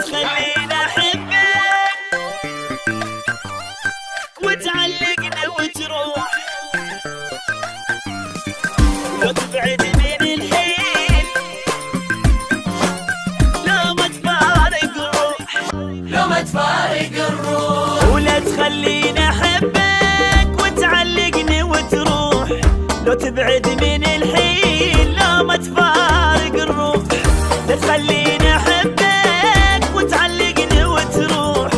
تخليني احبك وتعلقني وتروح، لو تبعد من الحين لو ما تفارق الروح، لو ما تفارق الروح. ولا تخليني احبك وتعلقني وتروح، لو تبعد من الحين لو ما تفارق الروح. لا تخليني احبك وتعلقني وتروح،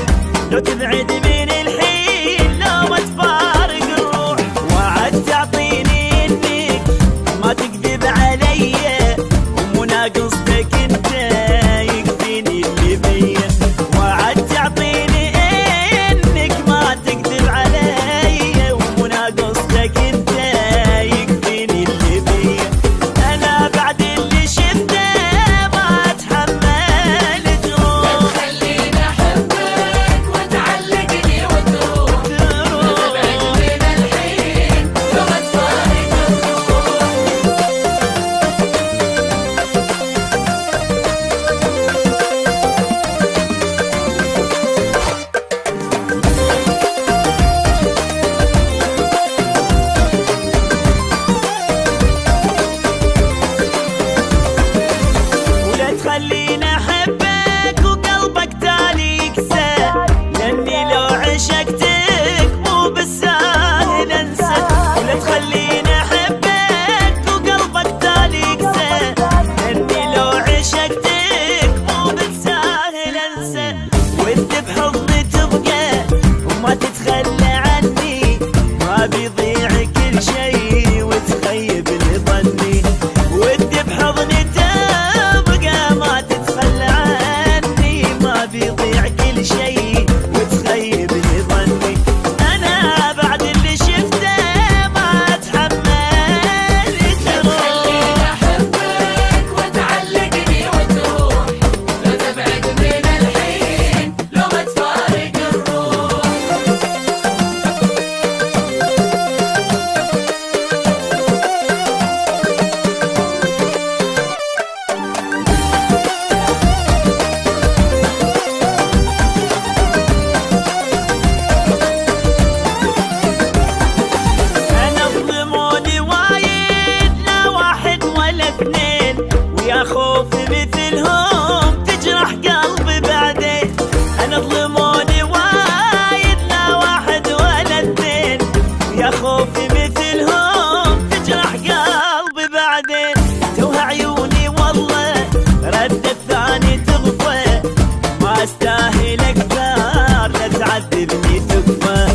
لو تبعد من الحين لو ما تفارق الروح. وعد تعطيني انك ما تكذب علي، ومناقصتك انت يكفيني اللي بيا. وعد تعطيني انك ما تكذب علي، ومناقصتك انت يكفيني اللي بيا. انا بعد اللي شفته ما اتحمل جروح. خليني احبك وتعلقني وتروح، تبعد من الحين لو ما تفارق الروح. ولا تخليني احبك وقلبك تالي يكسى، لاني لو عشقتك مو بالساهل انسى. ولا تخليني احبك وقلبك تالي يكسى، لاني لو عشقتك مو بالساهل انسى. وانت بحضني تبقى وما تتخلى عني، ما بيضيع كل شي وتخيب لي ظني. وانت بحضني تبقى ما تتخلى عني، ما بيضيع كل شي وتخيب لي ظني. انا بعد اللي شفته ما اتحمل جروح. خليني احبك وتعلقني وتروح، لو تبعد من الحين لو ما تفارق الروح. انا ظلموني وايد، لا واحد ولا اثنين، ويا خوفي مثلهم تجرح قلبي بعدين. انا ظلموني وايد، لا واحد ولا اثنين، ويا خوفي مثلهم تجرح قلبي بعدين. توها عيوني والله رد الثاني تغفى، ما استاهل اكثر لا تعذبني تكفى.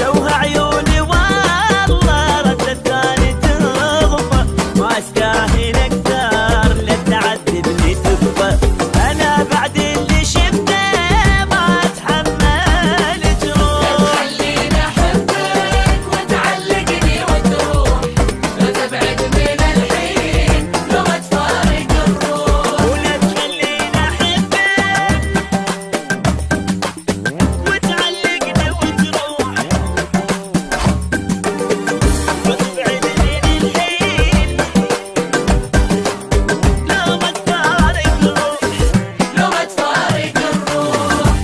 توها عيوني والله رد الثاني تغفى، ما استاهل اكثر لا تعذبني تكفى. انا بعد اللي شفته ما اتحمل جروح. خليني احبك وتعلقني وتروح، لو تبعد من الحين لو ما تفارق الروح. ولا تخليني احبك وتعلقني وتروح، وتبعد من الحين لو ما تفارق الروح. لو ما تفارق الروح.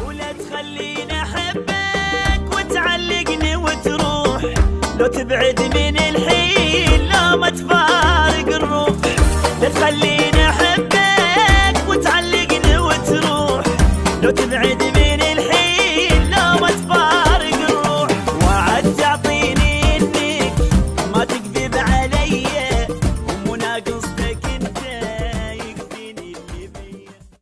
ولا تخليني احبك وتعلقني وتروح، لو تبعد من الحين لو ما تفارق الروح. لا تخليني احبك وتعلقني وتروح، لو تبعد من